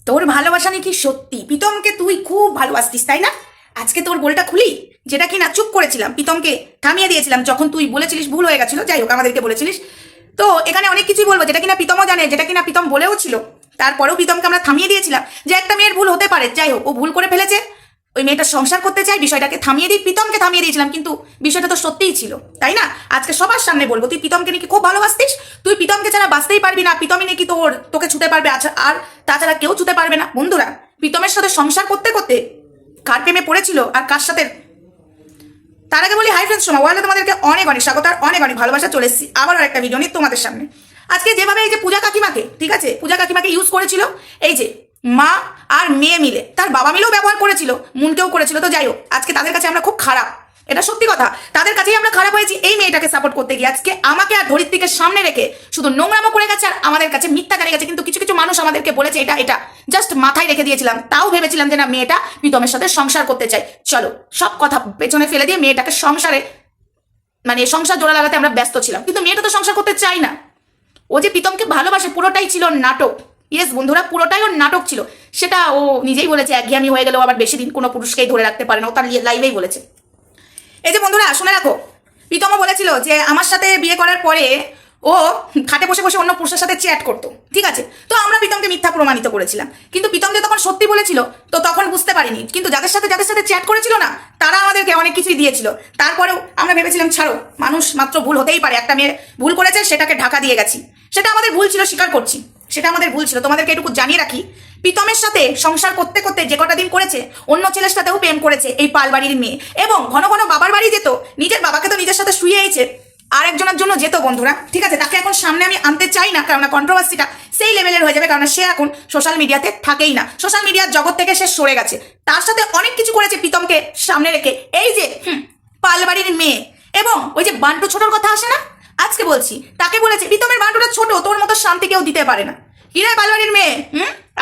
তোর ভালোবাসা নাকি সত্যি? প্রীতমকে তুই খুব ভালোবাসতিস তাই না? আজকে তোর গোলটা খুলি, যেটা কিনা চুপ করেছিলাম, প্রীতমকে থামিয়ে দিয়েছিলাম যখন তুই বলেছিলিস ভুল হয়ে গেছিল, যাই হোক আমাদেরকে বলেছিলিস। তো এখানে অনেক কিছুই বলবো যেটা কিনা প্রীতমও জানে, যেটা কিনা প্রীতম বলেও ছিল। তারপরেও প্রীতমকে আমরা থামিয়ে দিয়েছিলাম যে একটা মেয়ের ভুল হতে পারে, যাই হোক ও ভুল করে ফেলেছে, ওই মেয়েটা সংসার করতে চাই, বিষয়টাকে থামিয়ে দিই, প্রীতমকে থামিয়ে দিয়েছিলাম, কিন্তু বিষয়টা তো সত্যিই ছিল তাই না? আজকে সবার সামনে বলবো তুই প্রীতমকে নাকি খুব ভালোবাসতিস, তুই প্রীতমকে ছাড়া বাঁচতেই পারবি না, প্রীতমই নাকি তোকে ছুতে পারবে, আচ্ছা আর তাছাড়া কেউ ছুতে পারবে না। বন্ধুরা, প্রীতমের সাথে সংসার করতে করতে কার প্রেমে পড়েছিল আর কার সাথে, তার আগে বলি হাই ফ্রেন্ডস, ওয়ার্ল্ডে তোমাদেরকে অনেক অনেক স্বাগত আর অনেক অনেক ভালোবাসা। চলে এসেছি আবারও একটা ভিডিও নিয়ে তোমাদের সামনে। আজকে যেভাবে এই যে পূজা কাকিমাকে, ঠিক আছে, পূজা কাকিমাকে ইউজ করেছিল এই যে মা আর মেয়ে মিলে, তার বাবা মিলেও ব্যবহার করেছিল, মুনকেও করেছিল, তো যাই হোক আজকে তাদের কাছে আমরা খুব খারাপ, এটা সত্যি কথা, তাদের কাছেই আমরা খারাপ হয়েছি এই মেয়েটাকে সাপোর্ট করতে গিয়ে। আজকে আমাকে আর ধরিত্রীকে সামনে রেখে শুধু নোংরামো করে গেছে আর আমাদের কাছে মিথ্যা জানিয়ে গেছে, কিন্তু কিছু কিছু মানুষ আমাদেরকে বলেছে এটা এটা জাস্ট মাথায় রেখে দিয়েছিলাম, তাও ভেবেছিলাম যে না মেয়েটা প্রীতমের সাথে সংসার করতে চাই। চলো সব কথা পেছনে ফেলে দিয়ে মেয়েটাকে সংসারে মানে সংসার জোড়া লাগাতে আমরা ব্যস্ত ছিলাম, কিন্তু মেয়েটা তো সংসার করতে চাই না। ও যে প্রীতমকে ভালোবাসে পুরোটাই ছিল নাটক। ইয়েস বন্ধুরা, পুরোটাই ওর নাটক ছিল, সেটা ও নিজেই বলেছে। একঘেয়েমি হয়ে গেলেও আবার বেশি দিন কোনো পুরুষকেই ধরে রাখতে পারে না, ও তার লাইভেই বলেছে। এই যে বন্ধুরা শুনে রাখো, প্রীতমও বলেছিল যে আমার সাথে বিয়ে করার পরে ও খাটে বসে বসে অন্য পুরুষের সাথে চ্যাট করতো, ঠিক আছে। তো আমরা প্রীতমকে মিথ্যা প্রমাণিত করেছিলাম, কিন্তু প্রীতম যে তখন সত্যি বলেছিল তো তখন বুঝতে পারিনি, কিন্তু যাদের সাথে চ্যাট করেছিল না তারা আমাদেরকে অনেক কিছুই দিয়েছিল। তারপরেও আমরা ভেবেছিলাম ছাড়ো, মানুষ মাত্র ভুল হতেই পারে, একটা মেয়ে ভুল করেছে সেটাকে ঢাকা দিয়ে গেছি, সেটা আমাদের ভুল ছিল, স্বীকার করছি, সেটা আমাদের ভুল ছিল। তোমাদেরকে এটুকু জানিয়ে রাখি, প্রীতমের সাথে সংসার করতে করতে যে কটা দিন করেছে অন্য ছেলের সাথেও প্রেম করেছে এই পালবাড়ির মেয়ে, এবং ঘন ঘন বাবার বাড়ি যেত, নিজের বাবাকে তো নিজের সাথে শুয়েছে, আরেকজনের জন্য যেত বন্ধুরা, ঠিক আছে। তাকে এখন সামনে আমি আনতে চাই না, কারণ কন্ট্রোভার্সিটা সেই লেভেলের হয়ে যাবে, কারণ সে এখন সোশ্যাল মিডিয়াতে থাকেই না, সোশ্যাল মিডিয়ার জগৎ থেকে সে সরে গেছে। তার সাথে অনেক কিছু করেছে প্রীতমকে সামনে রেখে এই যে পালবাড়ির মেয়ে, এবং ওই যে বান্টু ছোটর কথা আসে না, আজকে বলছি তাকে বলেছে প্রীতমের বান্টুটা ছোট, তোর মতো শান্তি কেউ দিতে পারে না। কিরে পালবাড়ির মেয়ে,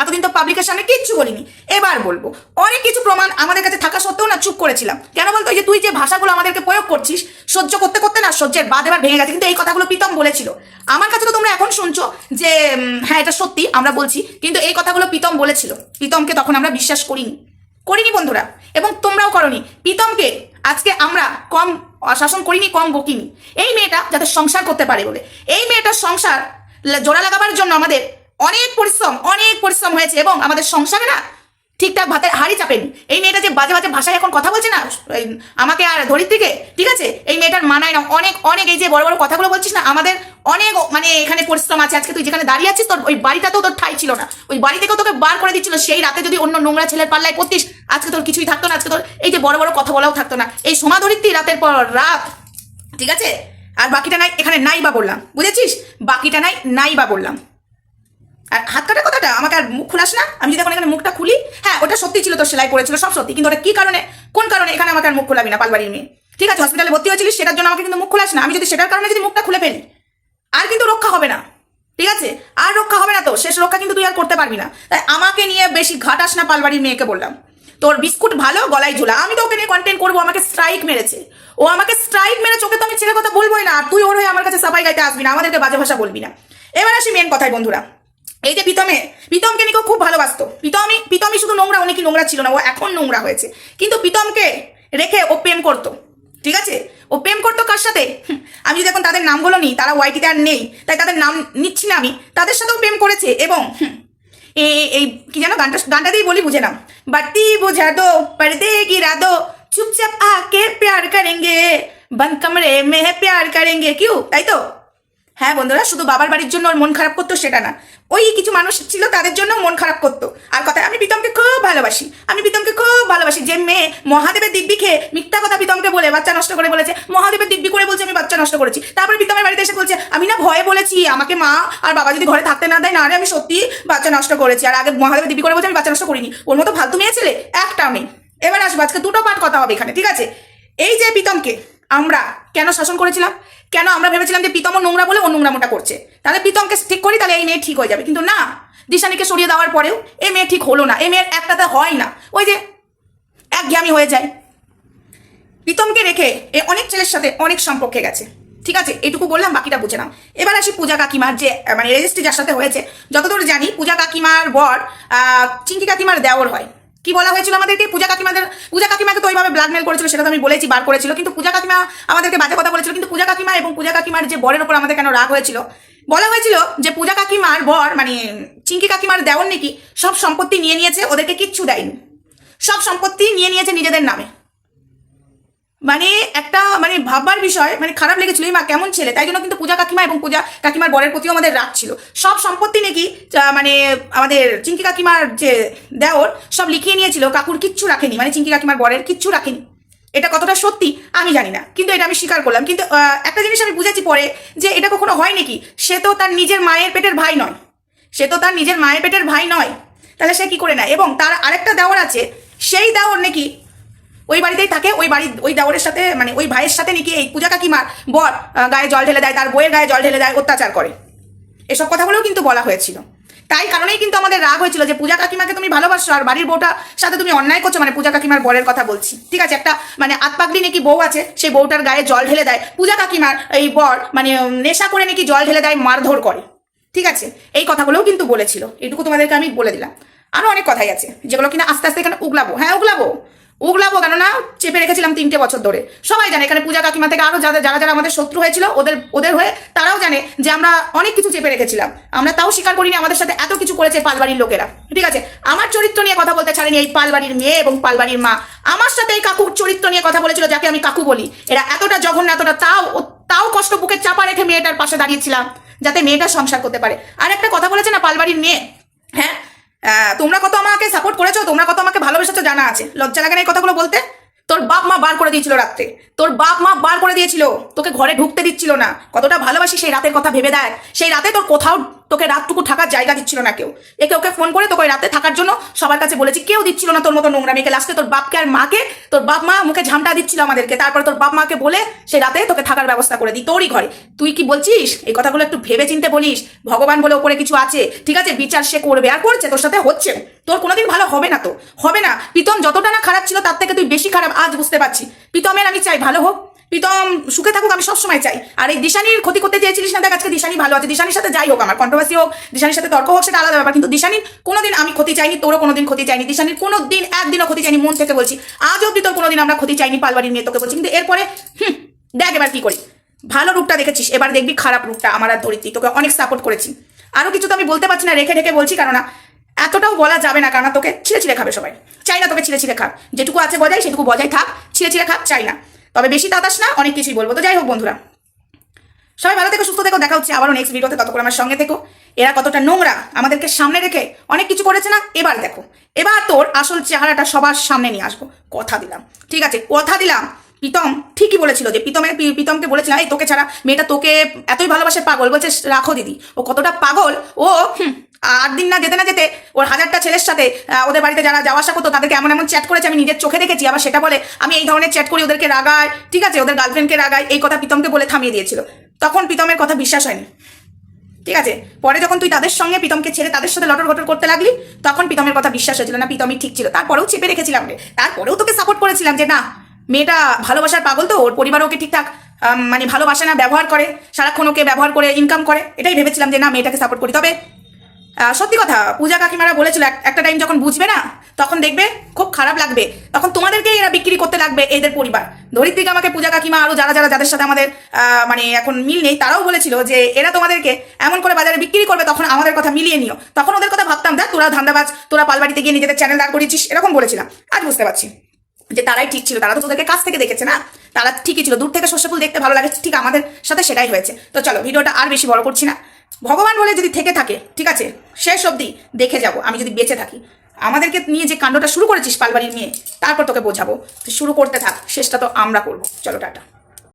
এতদিন তো পাবলিকের সামনে কিচ্ছু বলিনি, এবার বলবো। অনেক কিছু প্রমাণ আমাদের কাছে থাকা সত্ত্বেও না চুপ করেছিলাম, কেন বলতো? যে তুই যে ভাষাগুলো আমাদেরকে প্রয়োগ করছিস, সহ্য করতে করতে না সহ্যের বাঁধ এবার ভেঙে গেছে, কিন্তু এই কথাগুলো প্রীতম বলেছিল। আমার কাছে তো তোমরা এখন শুনছো যে হ্যাঁ এটা সত্যি আমরা বলছি, কিন্তু এই কথাগুলো প্রীতম বলেছিল। প্রীতমকে তখন আমরা বিশ্বাস করিনি বন্ধুরা, এবং তোমরাও করনি। প্রীতমকে আজকে আমরা কম শাসন করিনি, কম বকিনি, এই মেয়েটা যাতে সংসার করতে পারে বলে। এই মেয়েটার সংসার জোড়া লাগাবার জন্য আমাদের অনেক পরিশ্রম হয়েছে, এবং আমাদের সংসারে না ঠিকঠাক ভাতের হাড়ি চাপেনি। এই মেয়েটা যে বাজে বাজে ভাষায় এখন কথা বলছে না আমাকে আর ধরিত্রীকে, ঠিক আছে, এই মেয়েটার মানায় না, অনেক অনেক এই যে বড় বড় কথাগুলো বলছিস না, আমাদের অনেক মানে এখানে পরিশ্রম আছে। আজকে তুই যেখানে দাঁড়িয়ে আছিস তোর ওই বাড়িটাতেও তোর ঠাই ছিল না, ওই বাড়ি থেকেও তোকে বার করে দিচ্ছিল। সেই রাতে যদি অন্য নোংরা ছেলের পাল্লায় পড়তিস আজকে তোর কিছুই থাকতো না, আজকে তোর এই যে বড় বড় কথা বলাও থাকতো না। এই সোমা ধরিত্রী রাতের পর রাত, ঠিক আছে, আর বাকিটা নাই, এখানে নাই বা বললাম, বুঝেছিস? বাকিটা নাই বা বললাম। আর হাত কাটার কথাটা আমাকে আর মুখ খুলাস না, আমি যদি এখন এখানে মুখটা খুলি, হ্যাঁ ওটা সত্যি ছিল, তোর সেলাই করেছিল সব সত্যি, কিন্তু ওটা কি কারণে, কোন কারণে এখানে আমাকে আর মুখ খোলাবি না পালবাড়ির মেয়ে, ঠিক আছে। হসপিটালে ভর্তি হয়েছিলিস সেটার জন্য আমাকে কিন্তু মুখ খোলাস না, আমি যদি সেটার কারণে যদি মুখটা খুলে ফেলি আর কিন্তু রক্ষা হবে না, ঠিক আছে, আর রক্ষা হবে না, তো শেষ রক্ষা কিন্তু তুই আর করতে পারবি না। তাই আমাকে নিয়ে বেশি ঘাটাস না পালবাড়ির মেয়েকে বললাম। তোর বিস্কুট ভালো, গলায় ঝোলা, আমি তো ওকে নিয়ে কন্টেন্ট করবো, আমাকে স্ট্রাইক মেরেছে, ও আমাকে স্ট্রাইক মেরেছে, ওকে তো আমি ছেড়ে কথা বলবোই না, আর তুই ওর হয়ে আমার কাছে সাফাই গাইতে আসবি না, আমাদেরকে বাজে ভাষা বলবি না। এবার আসি মেন কথায় বন্ধুরা, এই যে প্রীতমকে নিয়ে খুব ভালোবাসতো, প্রীতমই শুধু নোংরা, অনেক নোংরা ছিল না, ও এখন নোংরা হয়েছে, কিন্তু প্রীতমকে রেখে ও প্রেম করতো, ঠিক আছে। ও প্রেম করতো কার সাথে? আমি যদি এখন তাদের নামগুলো নিই, তারা ওয়াইটিতে আর নেই তাই তাদের নাম নিচ্ছি না, আমি তাদের সাথেও প্রেম করেছে। এবং এই কি যেন গানটা দিয়ে বলি, বুঝে নাও, বাতি বুঝা দো পর্দে গিরা দো চুপচাপ আকে প্যার করেঙ্গে বন্ধ কমরে মে প্যার করেঙ্গে, কিউ, তাই তো? হ্যাঁ বন্ধুরা, শুধু বাবার বাড়ির জন্য ওর মন খারাপ করতো সেটা না, ওই কিছু মানুষ ছিল তাদের জন্য মন খারাপ করতো। আর কথায় আমি প্রীতমকে খুব ভালোবাসি, যে মেয়ে মহাদেবের দিব্যি খেয়ে মিথ্যা কথা প্রীতমকে বলে বাচ্চা নষ্ট করে বলেছে, মহাদেবের দিব্যি করে বলছে আমি বাচ্চা নষ্ট করেছি, তারপরে প্রীতমের বাড়িতে এসে বলছে আমি না ভয়ে বলেছি, আমাকে মা আর বাবা যদি ঘরে থাকতে না দেয়, না রে আমি সত্যি বাচ্চা নষ্ট করেছি, আর আগে মহাদেবের দিব্যি করে বলছে আমি বাচ্চা নষ্ট করিনি। ওর মতো ফালতু মেয়ে ছেলে একটাও নেই। এবার আসবো, আজকে দুটো পার্ট কথা হবে এখানে, ঠিক আছে। এই যে প্রীতমকে আমরা কেন শাসন করেছিলাম, কেন আমরা ভেবেছিলাম যে প্রীতম নোংরা বলে ও নোংরামোটা করছে, তাহলে প্রীতমকে ঠিক করি, তাহলে এই মেয়ে ঠিক হয়ে যাবে, কিন্তু না, দিশানিকে সরিয়ে দেওয়ার পরেও এই মেয়ে ঠিক হলো না, এই মেয়ের একটাতে হয় না, ওই যে একঘেয়ামি হয়ে যায়। প্রীতমকে রেখে এ অনেক ছেলের সাথে অনেক সম্পর্কে গেছে, ঠিক আছে, এটুকু বললাম, বাকিটা বুঝে নাও। এবার আসি পূজা কাকিমার যে মানে রেজিস্ট্রি যার সাথে হয়েছে, যতদূর জানি পূজা কাকিমার বর চিঙ্কি কাকিমার দেওর হয়। কি বলা হয়েছিল আমাদেরকে, পূজা কাকিমাকে তো ওইভাবে ব্ল্যাকমেল করেছিল, সেটা তো আমি বলেছি, বার করেছিল, কিন্তু পূজা কাকিমা আমাদেরকে বাজে কথা বলেছিল। কিন্তু পূজা কাকিমা এবং পূজা কাকিমার যে বরের ওপর আমাদের কেন রাগ হয়েছিল, বলা হয়েছিল যে পূজা কাকিমার বর মানে চিঙ্কি কাকিমার দেওর নাকি সব সম্পত্তি নিয়ে নিয়েছে, ওদেরকে কিচ্ছু দেয়নি, সব সম্পত্তি নিয়ে নিয়েছে নিজেদের নামে। মানে একটা মানে ভাববার বিষয়, মানে খারাপ লেগেছিল, মা কেমন ছেলে। তাই জন্য কিন্তু পূজা কাকিমা এবং পূজা কাকিমার বরের প্রতিও আমাদের রাগ ছিল। সব সম্পত্তি নাকি মানে আমাদের চিঙ্কি কাকিমার যে দেওর সব লিখিয়ে নিয়েছিল, কাকুর কিচ্ছু রাখেনি, মানে চিঙ্কি কাকিমার বরের কিচ্ছু রাখেনি। এটা কতটা সত্যি আমি জানি না, কিন্তু এটা আমি স্বীকার করলাম। কিন্তু একটা জিনিস আমি বুঝেছি পরে, যে এটা কখনো হয় নাকি, সে তো তার নিজের মায়ের পেটের ভাই নয়, তাহলে সে কি করে নেয়? এবং তার আরেকটা দেওর আছে, সেই দেওর নাকি ওই বাড়িতেই থাকে, ওই দেওরের সাথে মানে ওই ভাইয়ের সাথে নাকি এই পূজা কাকিমার বর গায়ে জল ঢেলে দেয়, তার বইয়ের গায়ে জল ঢেলে দেয়, অত্যাচার করে। এসব কথাগুলোও কিন্তু বলা হয়েছিল। তাই কারণেই কিন্তু আমাদের রাগ হয়েছিল যে পূজা কাকিমাকে তুমি ভালোবাসো আর বাড়ির বউটার সাথে তুমি অন্যায় করছো। মানে পূজা কাকিমার বরের কথা বলছি, ঠিক আছে, একটা মানে আতপাগলি নাকি বউ আছে, সেই বউটার গায়ে জল ঢেলে দেয়, পূজা কাকিমার এই বর মানে নেশা করে নাকি জল ঢেলে দেয়, মারধর করে, ঠিক আছে। এই কথাগুলোও কিন্তু বলেছিল, এটুকু তোমাদেরকে আমি বলে দিলাম। আরো অনেক কথাই আছে যেগুলো কিনা আস্তে আস্তে এখানে উগলাবো, হ্যাঁ উগলাবো, কেননা চেপে রেখেছিলাম 3টে বছর ধরে। সবাই জানে এখানে পূজা কাকিমা থেকে আরো যারা আমাদের শত্রু হয়েছিল, ওদের হয়ে তারাও জানে যে আমরা অনেক কিছু চেপে রেখেছিলাম। আমরা তাও স্বীকার করিনি আমাদের সাথে এত কিছু করেছে পালবাড়ির লোকেরা, ঠিক আছে। আমার চরিত্র নিয়ে কথা বলতে ছাড়েনি এই পালবাড়ির মেয়ে এবং পালবাড়ির মা। আমার সাথে এই কাকুর চরিত্র নিয়ে কথা বলেছিল, যাকে আমি কাকু বলি। এরা এতটা জঘন্য, এতটা তাও কষ্ট বুকে চাপা রেখে মেয়েটার পাশে দাঁড়িয়েছিলাম, যাতে মেয়েটা সংসার করতে পারে। আর একটা কথা বলেছে না পালবাড়ির মেয়ে, হ্যাঁ তোমরা কত আমাকে সাপোর্ট করেছো, তোমরা কত আমাকে ভালোবেসেছো জানা আছে। লজ্জা লাগে না এই কথাগুলো বলতে? তোর বাপ মা বার করে দিয়েছিল রাত্রে, তোকে ঘরে ঢুকতে দিচ্ছিল না। কতটা ভালোবাসি সেই রাতের কথা ভেবে দেখ। সেই রাতে তোর কোথাও তোকে রাতটুকু থাকার জায়গা দিচ্ছিল না কেউ। ওকে ফোন করে তোকে রাতে থাকার জন্য সবার কাছে বলেছি, কেউ দিচ্ছিল না তোর মতো নোংরা মেয়েকে। লাস্টে তোর বাপকে আর মাকে, তোর বাপ মা মুখে ঝামটা দিচ্ছিল আমাদেরকে। তারপরে তোর বাপ মাকে বলে সেই রাতে তোকে থাকার ব্যবস্থা করে দিই তোরই ঘরে। তুই কি বলছিস? এই কথাগুলো একটু ভেবে চিনতে বলিস। ভগবান বলে ওপরে কিছু আছে, ঠিক আছে, বিচার সে করবে, আর করছে, তোর সাথে হচ্ছে। তোর কোনোদিন ভালো হবে না, তো হবে না। প্রীতম যতটা না খারাপ ছিল তার থেকে তুই বেশি খারাপ আজ বুঝতে পারছি। প্রীতমের আমি চাই ভালো হোক, প্রীতম সুখে থাকুক, আমি সবসময় চাই। আর এই দিশানির ক্ষতি করতে চেয়েছিলিস না, দেখ আজকে দিশানি ভালো আছে। দিশানির সাথে যাই হোক, আমার কন্ট্রোভার্সি হোক, দিশানির সাথে তর্ক হোক, সেটা আলাদা ব্যাপার, কিন্তু দিশানির কোনোদিন আমি ক্ষতি চাইনি, তোরও কোনোদিন ক্ষতি চাইনি। দিশানির কোনোদিন একদিনও ক্ষতি চাইনি, মন থেকে বলছি। আজ অব্দি তোর কোনোদিন আমরা ক্ষতি চাইনি, পালবাড়ির মেয়ে তোকে বলছি। কিন্তু এরপরে দেখ এবার কি করি। ভালো রূপটা দেখেছিস, এবার দেখবি খারাপ রূপটা। আমার আর ধরিত্রী তোকে অনেক সাপোর্ট করেছি। আরো কিছু তো আমি বলতে পারছি না, রেখে ঢেকে বলছি, কেননা এতটাও বলা যাবে না, কারণ তোকে ছিঁড়ে খাবে সবাই। চাই না তোকে ছিঁড়ে খাক, যেটুকু আছে বজায় সেটুকু বজায় থাক, ছিঁড়ে খাক চাই না। তবে বেশি তাতাস না, অনেক কিছুই বলবো। তো যাই হোক বন্ধুরা, সবাই ভালো থেকো, সুস্থ থেকো, দেখা হচ্ছে আবারও নেক্সট ভিডিওতে। ততক্ষণ আমার সঙ্গে থেকো। এরা কতটা নোংরা, আমাদেরকে সামনে রেখে অনেক কিছু করেছে না, এবার দেখো, এবার তোর আসল চেহারাটা সবার সামনে নিয়ে আসবো, কথা দিলাম, ঠিক আছে, কথা দিলাম। প্রীতম ঠিকই বলেছিল, যে প্রীতমকে বলেছিলাম, এই তোকে ছাড়া মেয়েটা তোকে এতই ভালোবাসে, পাগল। বলছে রাখো দিদি, ও কতটা পাগল। ও 8 দিন না যেতে ওর 1000টা ছেলের সাথে ওদের বাড়িতে যারা যাওয়া আসা করতো তাদেরকে এমন চ্যাট করেছে, আমি নিজের চোখে দেখেছি। আবার সেটা বলে আমি এই ধরনের চ্যাট করি, ওদেরকে রাগায়, ঠিক আছে, ওদের গার্লফ্রেন্ডকে রাগায়। এই কথা প্রীতমকে বলে থামিয়ে দিয়েছিল। তখন প্রীতমের কথা বিশ্বাস হয়নি, ঠিক আছে। পরে যখন তুই তাদের সঙ্গে প্রীতমকে ছেড়ে তাদের সাথে লটর ঘটর করতে লাগলি, তখন প্রীতমের কথা বিশ্বাস হয়েছিল না, প্রীতমই ঠিক ছিল। তারপরেও চেপে রেখেছিলাম রে, তারপরেও তোকে সাপোর্ট করেছিলাম যে না, মেয়েটা ভালোবাসার পাগল, তো ওর পরিবার ওকে ঠিকঠাক মানে ভালোবাসে না, ব্যবহার করে, সারাক্ষণ ওকে ব্যবহার করে ইনকাম করে। এটাই ভেবেছিলাম যে না, মেয়েটাকে সাপোর্ট করি। তবে সত্যি কথা, পূজা কাকিমারা বলেছিল একটা টাইম যখন বুঝবে না, তখন দেখবে খুব খারাপ লাগবে, তখন তোমাদেরকেই এরা বিক্রি করতে লাগবে, এদের পরিবার। ধরিত্রীকে আমাকে পূজা কাকিমা আরো যাদের সাথে আমাদের মানে এখন মিল নেই, তারাও বলেছিল যে এরা তোমাদেরকে এমন করে বাজারে বিক্রি করবে, তখন আমাদের কথা মিলিয়ে নিও। তখন ওদের কথা ভাবতাম, দেখ তোরা ধান্দাবাজ, তোরা পালবাড়িতে গিয়ে নিজেদের চ্যানেল দাঁড় করিয়েছিস, এরকম বলেছিলাম। আজ বুঝতে পারছি যে তারাই ঠিক ছিল। তারা তো তোদেরকে কাছ থেকে দেখেছে না, তারা ঠিকই ছিল। দূর থেকে শস্য ফুল দেখতে ভালো লাগে, ঠিক আমাদের সাথে সেটাই হয়েছে। তো চলো, ভিডিওটা আর বেশি বড় করছি না। ভগবান বলে যদি থেকে থাকে, ঠিক আছে, শেষ অবধি দেখে যাব। আমি যদি বেঁচে থাকি, আমাদেরকে নিয়ে যে কাণ্ডটা শুরু করেছিস পালবাড়ির মেয়ে, তারপর তোকে বোঝাবো। তুই শুরু করতে থাক, শেষটা তো আমরা করবো। চলো টাটা।